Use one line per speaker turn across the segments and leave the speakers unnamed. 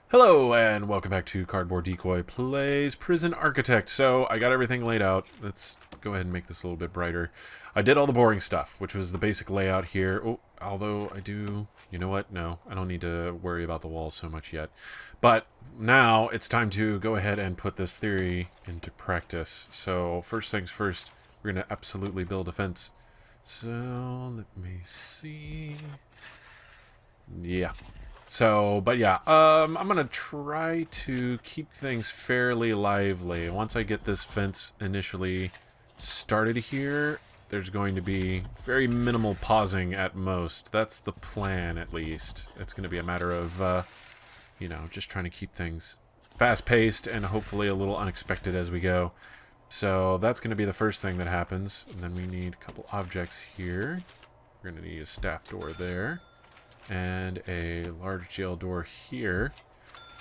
Hello and welcome back to Cardboard Decoy Plays Prison Architect. So I got everything laid out. Let's go ahead and make this a little bit brighter. I did all the boring stuff, which was the basic layout here. Oh, although I do... You know what? No, I don't need to worry about the walls so much yet. But now it's time to go ahead and put this theory into practice. So first things first, we're going to absolutely build a fence. So let me see... Yeah. So, but yeah, I'm going to try to keep things fairly lively. Once I get this fence initially started here, there's going to be very minimal pausing at most. That's the plan, at least. It's going to be a matter of, you know, just trying to keep things fast-paced and hopefully a little unexpected as we go. So that's going to be the first thing that happens. And then we need a couple objects here. We're going to need a staff door there. And a large jail door here,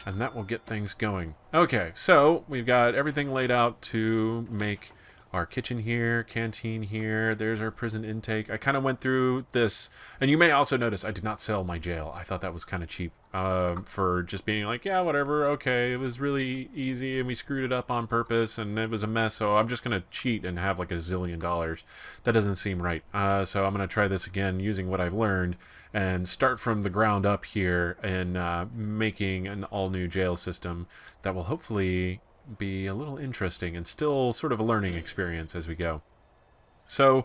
and that will get things going. Okay, so we've got everything laid out to make our kitchen here, canteen here. There's our prison intake. I kind of went through this, and you may also notice I did not sell my jail. I thought that was kind of cheap for just being like, yeah, whatever, okay, it was really easy, and we screwed it up on purpose, and it was a mess, so I'm just going to cheat and have like $1 zillion. That doesn't seem right. So I'm going to try this again using what I've learned, and start from the ground up here and making an all-new jail system that will hopefully be a little interesting and still sort of a learning experience as we go. So,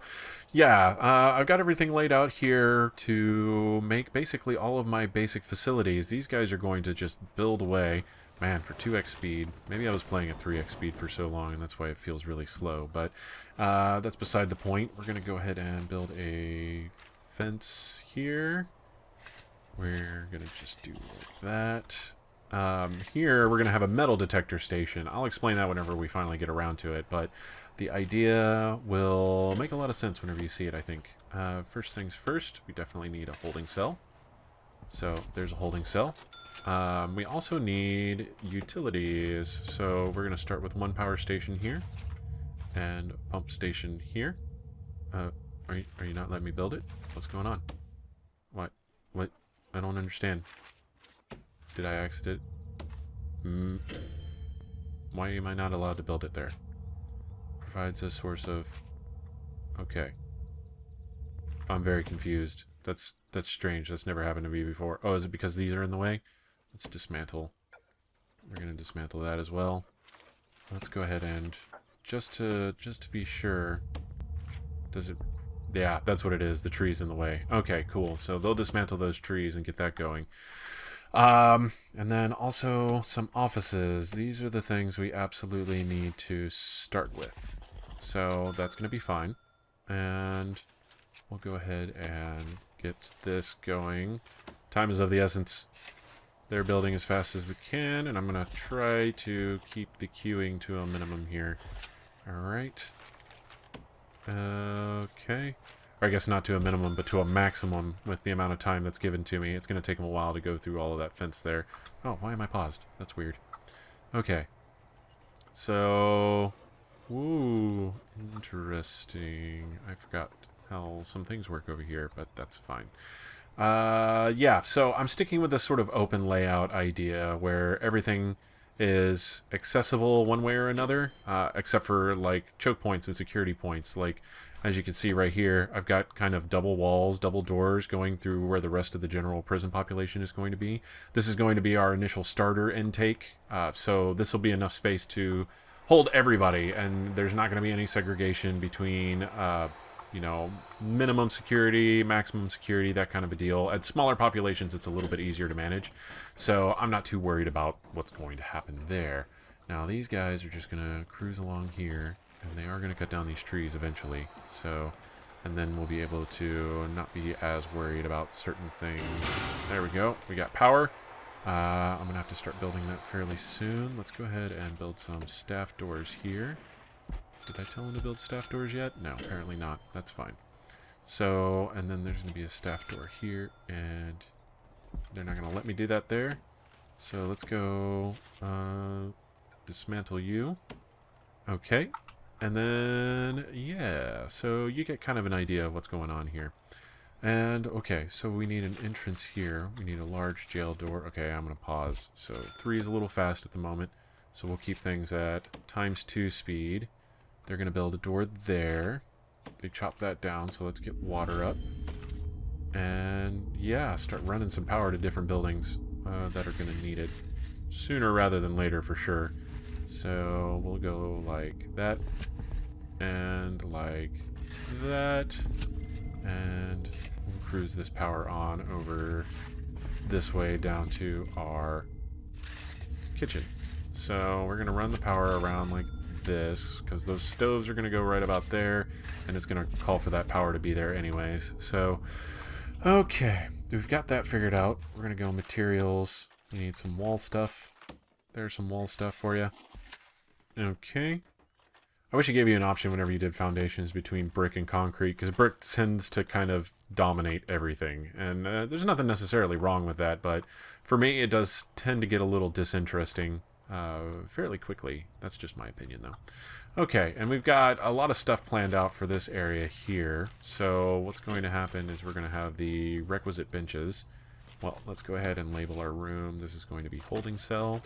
yeah, I've got everything laid out here to make basically all of my basic facilities. These guys are going to just build away. Man, for 2x speed. Maybe I was playing at 3x speed for so long, and that's why it feels really slow. But that's beside the point. We're going to go ahead and build a fence here. We're gonna just do like that. Here we're gonna have a metal detector station. I'll explain that whenever we finally get around to it, but the idea will make a lot of sense whenever you see it, I think. First things first, we definitely need a holding cell. So there's a holding cell. We also need utilities, so we're gonna start with one power station here and a pump station here. Are you not letting me build it? What's going on? What? I don't understand. Did I accident? Why am I not allowed to build it there? Provides a source of... Okay. I'm very confused. That's strange. That's never happened to me before. Oh, is it because these are in the way? Let's dismantle. We're going to dismantle that as well. Let's go ahead and... Just to be sure... Does it... Yeah, that's what it is. The tree's in the way. Okay, cool. So they'll dismantle those trees and get that going. And then also some offices. These are the things we absolutely need to start with. So that's going to be fine. And we'll go ahead and get this going. Time is of the essence. They're building as fast as we can, and I'm going to try to keep the queuing to a minimum here. Alright. Okay. Or I guess not to a minimum, but to a maximum with the amount of time that's given to me. It's going to take them a while to go through all of that fence there. Oh, why am I paused? That's weird. Okay. So... Ooh, interesting. I forgot how some things work over here, but that's fine. Yeah, so I'm sticking with this sort of open layout idea where everything is accessible one way or another, except for like choke points and security points. Like, as you can see right here, I've got kind of double walls, double doors going through where the rest of the general prison population is going to be. This is going to be our initial starter intake, so this will be enough space to hold everybody, and there's not going to be any segregation between you know, minimum security, maximum security, that kind of a deal. At smaller populations, it's a little bit easier to manage, so I'm not too worried about what's going to happen there. Now, these guys are just going to cruise along here, and they are going to cut down these trees eventually, so... And then we'll be able to not be as worried about certain things. There we go. We got power. I'm going to have to start building that fairly soon. Let's go ahead and build some staff doors here. Did I tell him to build staff doors yet? No, apparently not. That's fine. So, and then there's going to be a staff door here, and they're not going to let me do that there. So let's go dismantle you. Okay. And then, yeah, so you get kind of an idea of what's going on here. And, okay, so we need an entrance here. We need a large jail door. Okay, I'm going to pause. So 3 is a little fast at the moment. So we'll keep things at ×2 speed. They're going to build a door there. They chop that down, so let's get water up. And, yeah, start running some power to different buildings that are going to need it. Sooner rather than later, for sure. So we'll go like that. And like that. And we'll cruise this power on over this way down to our kitchen. So we're going to run the power around like this, because those stoves are going to go right about there, and it's going to call for that power to be there anyways. So, okay, we've got that figured out. We're going to go materials. We need some wall stuff. There's some wall stuff for you. Okay. I wish it gave you an option whenever you did foundations between brick and concrete, because brick tends to kind of dominate everything. And there's nothing necessarily wrong with that, but for me it does tend to get a little disinteresting fairly quickly. That's just my opinion, though. Okay, and we've got a lot of stuff planned out for this area here. So what's going to happen is we're going to have the requisite benches. Well, let's go ahead and label our room. This is going to be holding cell.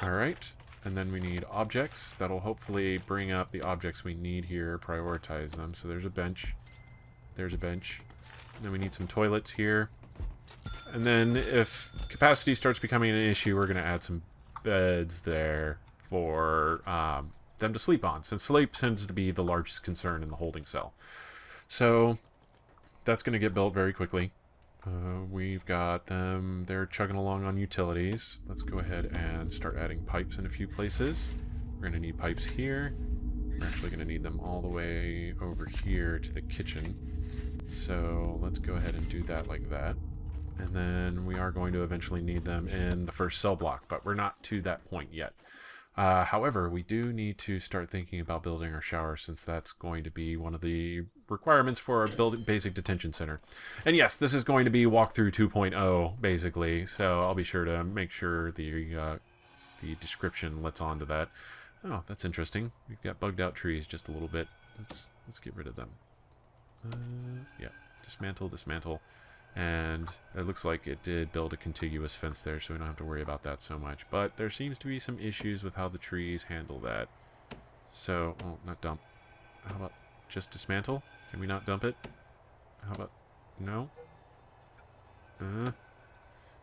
Alright. And then we need objects. That'll hopefully bring up the objects we need here, prioritize them. So there's a bench. There's a bench. And then we need some toilets here. And then if capacity starts becoming an issue, we're going to add some beds there for them to sleep on, since sleep tends to be the largest concern in the holding cell. So that's going to get built very quickly. We've got them, they're chugging along on utilities. Let's go ahead and start adding pipes in a few places. We're going to need pipes here. We're actually going to need them all the way over here to the kitchen. So let's go ahead and do that like that. And then we are going to eventually need them in the first cell block, but we're not to that point yet. However, we do need to start thinking about building our shower, since that's going to be one of the requirements for our basic detention center. And yes, this is going to be walkthrough 2.0, basically, so I'll be sure to make sure the description lets on to that. Oh, that's interesting. We've got bugged out trees just a little bit. Let's get rid of them. Yeah, dismantle, dismantle. And it looks like it did build a contiguous fence there, so we don't have to worry about that so much. But there seems to be some issues with how the trees handle that. So, oh, not dump. How about just dismantle? Can we not dump it? How about, no?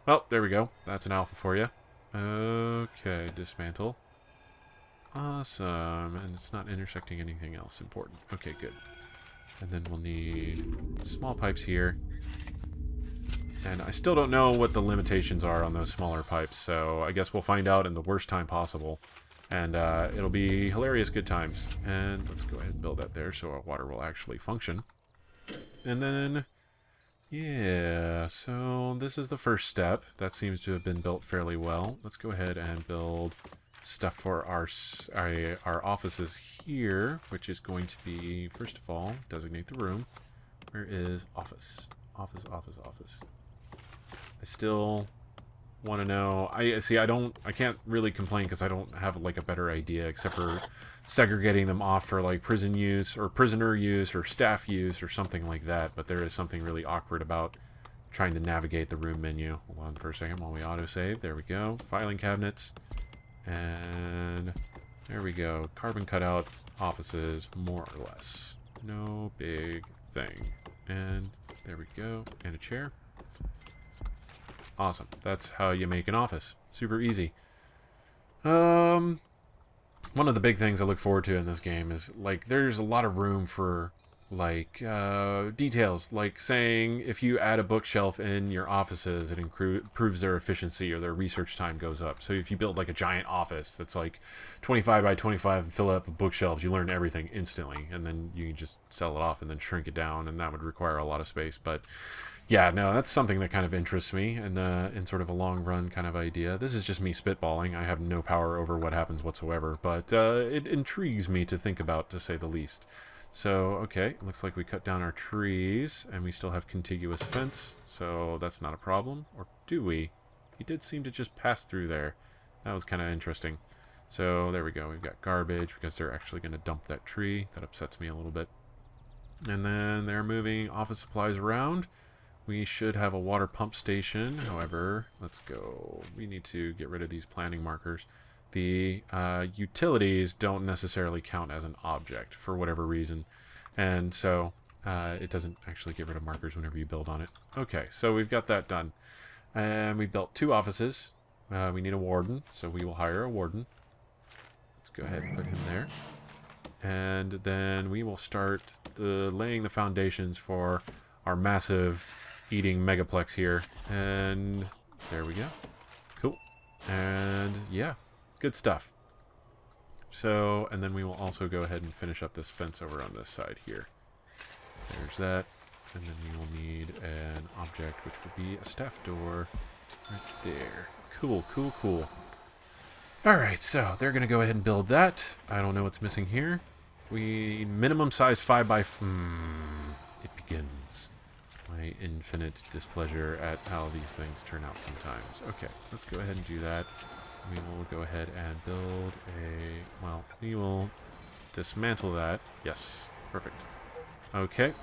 Well, there we go. That's an alpha for you. Okay, dismantle. Awesome. And it's not intersecting anything else important. Okay, good. And then we'll need small pipes here. And I still don't know what the limitations are on those smaller pipes, so I guess we'll find out in the worst time possible. And it'll be hilarious good times. And let's go ahead and build that there so our water will actually function. And then, yeah, so this is the first step. That seems to have been built fairly well. Let's go ahead and build stuff for our offices here, which is going to be, first of all, designate the room. Where is office? Office, office, office. I still want to know. I can't really complain because I don't have like a better idea, except for segregating them off for like prison use or prisoner use or staff use or something like that. But there is something really awkward about trying to navigate the room menu. Hold on for a second while we autosave. There we go. Filing cabinets. And there we go. Carbon cutout offices, more or less. No big thing. And there we go. And a chair. Awesome. That's how you make an office. Super easy. One of the big things I look forward to in this game is, like, there's a lot of room for, like, details. Like, saying if you add a bookshelf in your offices, it improves their efficiency or their research time goes up. So if you build, like, a giant office that's, like, 25 by 25 and fill it up with bookshelves, you learn everything instantly. And then you can just sell it off and then shrink it down, and that would require a lot of space. But yeah, no, that's something that kind of interests me in sort of a long-run kind of idea. This is just me spitballing. I have no power over what happens whatsoever, but it intrigues me to think about, to say the least. So, okay, looks like we cut down our trees, and we still have contiguous fence, so that's not a problem. Or do we? He did seem to just pass through there. That was kind of interesting. So, there we go. We've got garbage, because they're actually going to dump that tree. That upsets me a little bit. And then they're moving office supplies around. We should have a water pump station. However, let's go. We need to get rid of these planning markers. The utilities don't necessarily count as an object for whatever reason. And so it doesn't actually get rid of markers whenever you build on it. Okay, so we've got that done. And we built 2 offices. We need a warden, so we will hire a warden. Let's go ahead and put him there. And then we will start laying the foundations for our massive eating megaplex here. And there we go. Cool. And yeah, good stuff. So, and then we will also go ahead and finish up this fence over on this side here. There's that. And then we will need an object, which will be a staff door right there. Cool, cool, cool. Alright, so they're going to go ahead and build that. I don't know what's missing here. We minimum size 5 by... it begins. My infinite displeasure at how these things turn out sometimes. Okay, let's go ahead and do that. We will go ahead and build a... Well, we will dismantle that. Yes, perfect. Okay,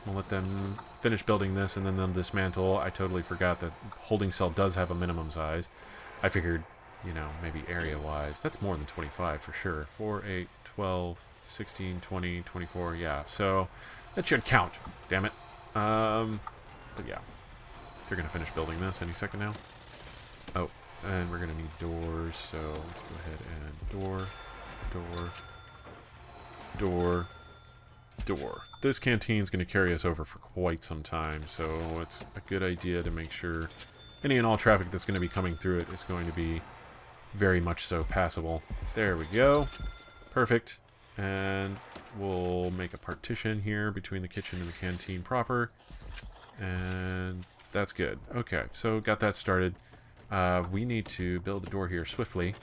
we'll let them finish building this and then they'll dismantle. I totally forgot that holding cell does have a minimum size. I figured, you know, maybe area-wise. That's more than 25 for sure. 4, 8, 12, 16, 20, 24, yeah. So that should count, damn it. But yeah, they're going to finish building this any second now. Oh, and we're going to need doors, so let's go ahead and door. This canteen's going to carry us over for quite some time, so it's a good idea to make sure any and all traffic that's going to be coming through it is going to be very much so passable. There we go. Perfect. And we'll make a partition here between the kitchen and the canteen proper. And that's good. Okay, so got that started. We need to build a door here swiftly.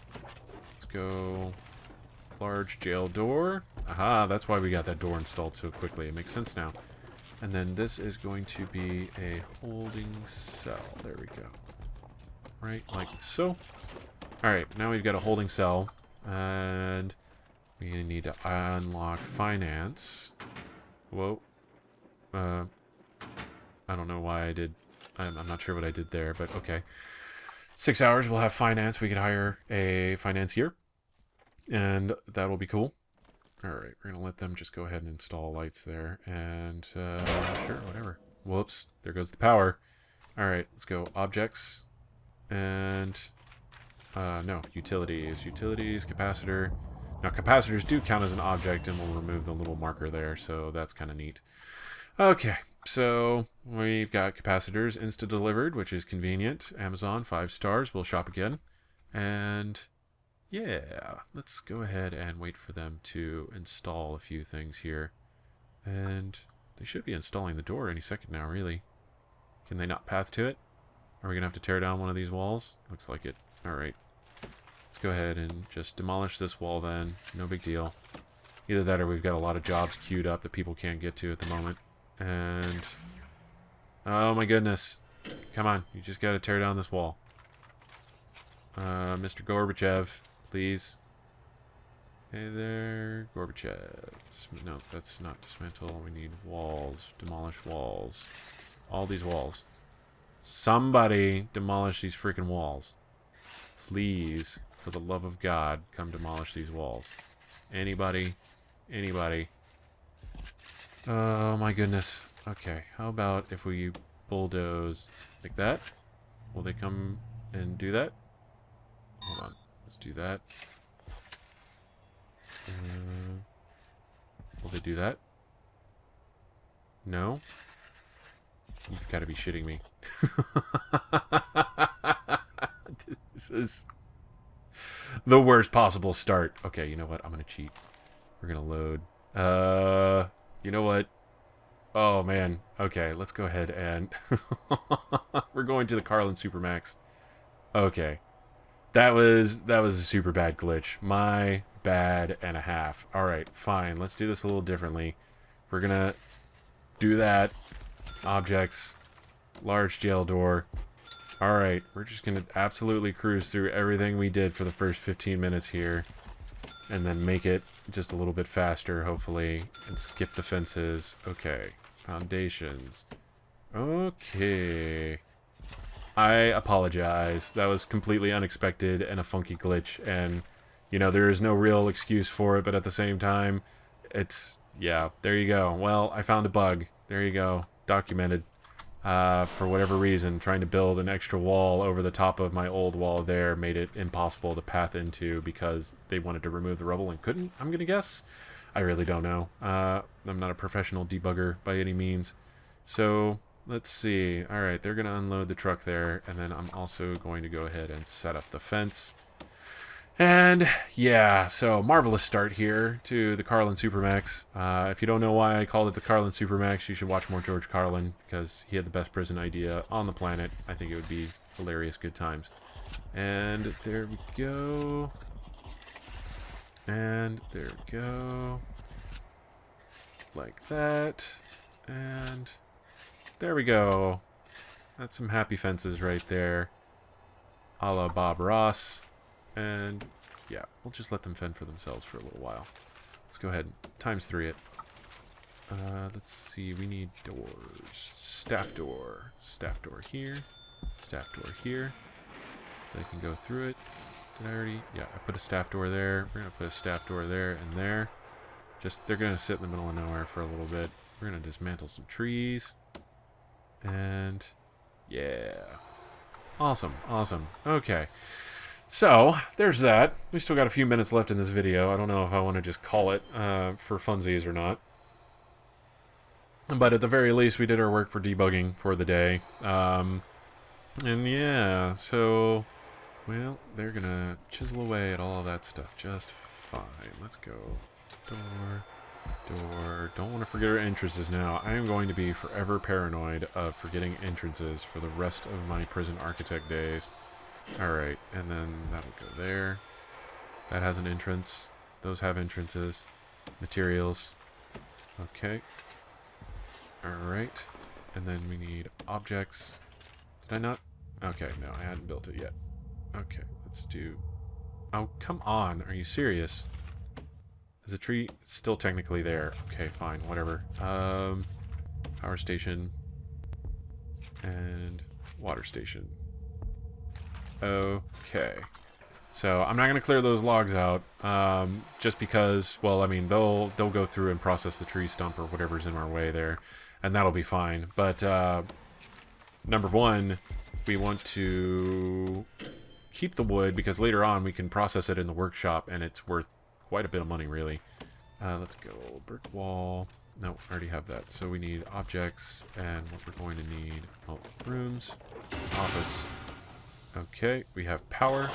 Let's go large jail door. Aha, that's why we got that door installed so quickly. It makes sense now. And then this is going to be a holding cell. There we go. Right, like so. Alright, now we've got a holding cell. And we need to unlock finance. Whoa. I don't know why I did. I'm not sure what I did there, but okay. 6 hours, we'll have finance. We can hire a financier. And that'll be cool. Alright, we're going to let them just go ahead and install lights there. And, sure, whatever. Whoops, there goes the power. Alright, let's go. Objects. And, no, utilities. Utilities, capacitor. Now, capacitors do count as an object, and we'll remove the little marker there, so that's kind of neat. Okay, so we've got capacitors insta-delivered, which is convenient. Amazon, 5 stars. We'll shop again. And... yeah, let's go ahead and wait for them to install a few things here. And they should be installing the door any second now, really. Can they not path to it? Are we going to have to tear down one of these walls? Looks like it. Alright. Let's go ahead and just demolish this wall then. No big deal. Either that or we've got a lot of jobs queued up that people can't get to at the moment. And... oh my goodness. Come on, you just got to tear down this wall. Mr. Gorbachev. Please. Hey there, Gorbachev. No, that's not dismantle. We need walls. Demolish walls. All these walls. Somebody demolish these freaking walls. Please, for the love of God, come demolish these walls. Anybody? Anybody? Oh my goodness. Okay, how about if we bulldoze like that? Will they come and do that? Hold on. Let's do that. Will they do that? No? You've got to be shitting me. This is the worst possible start. Okay, you know what? I'm going to cheat. We're going to load. You know what? Oh, man. Okay, let's go ahead and... we're going to the Carlin Supermax. Okay. That was a super bad glitch. My bad and a half. Alright, fine. Let's do this a little differently. We're gonna do that. Objects. Large jail door. Alright, we're just gonna absolutely cruise through everything we did for the first 15 minutes here. and then make it just a little bit faster, hopefully, and skip the fences. Okay, foundations. Okay. I apologize. That was completely unexpected and a funky glitch, and, you know, there is no real excuse for it, but at the same time, it's, yeah, there you go. Well, I found a bug. There you go. Documented. For whatever reason, trying to build an extra wall over the top of my old wall there made it impossible to path into because they wanted to remove the rubble and couldn't, I'm going to guess. I really don't know. I'm not a professional debugger by any means. So, let's see. Alright, they're going to unload the truck there, and then I'm also going to go ahead and set up the fence. And, yeah, so marvelous start here to the Carlin Supermax. If you don't know why I called it the Carlin Supermax, you should watch more George Carlin, because he had the best prison idea on the planet. I think it would be hilarious good times. And there we go. And there we go. Like that. And there we go. That's some happy fences right there. A la Bob Ross. And, yeah, we'll just let them fend for themselves for a little while. Let's go ahead and ×3 it. Let's see, we need doors. Staff door. Staff door here. Staff door here. So they can go through it. Did I already? Yeah, I put a staff door there. We're going to put a staff door there and there. Just, they're going to sit in the middle of nowhere for a little bit. We're going to dismantle some trees. And, yeah. Awesome, awesome. Okay. So, there's that. We still got a few minutes left in this video. I don't know if I want to just call it for funsies or not. But at the very least, we did our work for debugging for the day. And yeah, so, well, they're going to chisel away at all of that stuff just fine. Let's go. Door, door. Don't want to forget our entrances now. I am going to be forever paranoid of forgetting entrances for the rest of my prison architect days. Alright, and then that'll go there. That has an entrance. Those have entrances. Materials. Okay. Alright. And then we need objects. Did I not? Okay, no, I hadn't built it yet. Okay, let's do... Oh, come on. Are you serious? Is the tree still technically there? Okay, fine, whatever. Power station. And water station. Okay. So I'm not going to clear those logs out, just because, well, I mean, they'll go through and process the tree stump or whatever's in our way there, and that'll be fine. But number one, we want to keep the wood because later on we can process it in the workshop, and it's worth quite a bit of money, really. Let's go brick wall. No, I already have that. So we need objects, and what we're going to need, oh, rooms, office. Okay, we have power.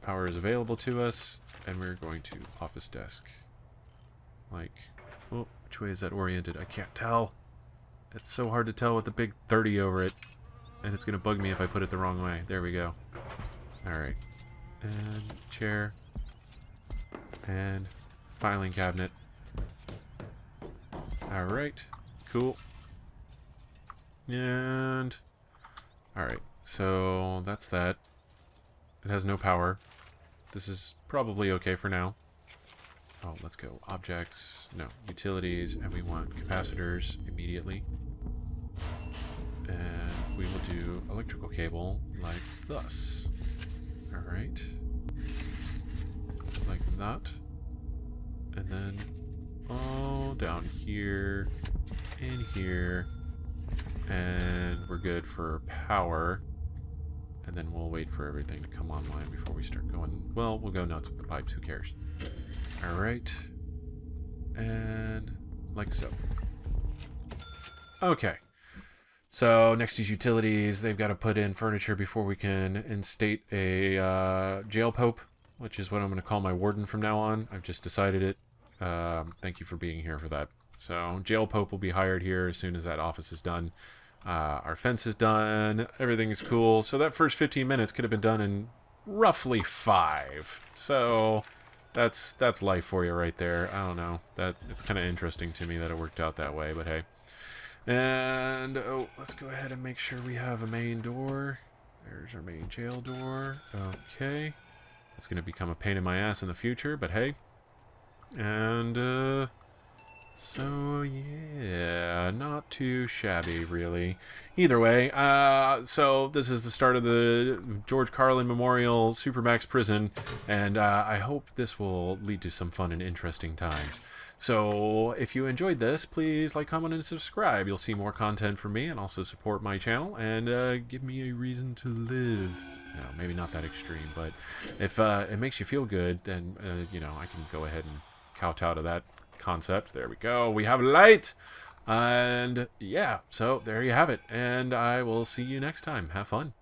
Power is available to us, and we're going to office desk. Like, oh, which way is that oriented? I can't tell. It's so hard to tell with the big 30 over it, and it's going to bug me if I put it the wrong way. There we go. Alright. And chair. And filing cabinet. Alright, cool. And, alright. So, that's that. It has no power. This is probably okay for now. Oh, let's go. Objects. No. Utilities. And we want capacitors immediately. And we will do electrical cable like thus. Alright. Like that. And then all down here. In here. And we're good for power. And then we'll wait for everything to come online before we start going... Well, we'll go nuts with the pipes, who cares? Alright. And like so. Okay. So, next is utilities. They've got to put in furniture before we can instate a jail pope, which is what I'm going to call my warden from now on. I've just decided it. Thank you for being here for that. So, jail pope will be hired here as soon as that office is done. Our fence is done. Everything is cool. So that first 15 minutes could have been done in roughly 5. So that's life for you right there. I don't know. It's kind of interesting to me that it worked out that way, but hey. And oh, let's go ahead and make sure we have a main door. There's our main jail door. Okay. That's going to become a pain in my ass in the future, but hey, And, so, yeah, not too shabby, really. Either way, so this is the start of the George Carlin Memorial Supermax Prison, and I hope this will lead to some fun and interesting times. So, if you enjoyed this, please like, comment, and subscribe. You'll see more content from me, and also support my channel, and give me a reason to live. No, maybe not that extreme, but if it makes you feel good, then, you know, I can go ahead and kowtow to that concept. There we go. We have light. And yeah, so there you have it. And I will see you next time. Have fun.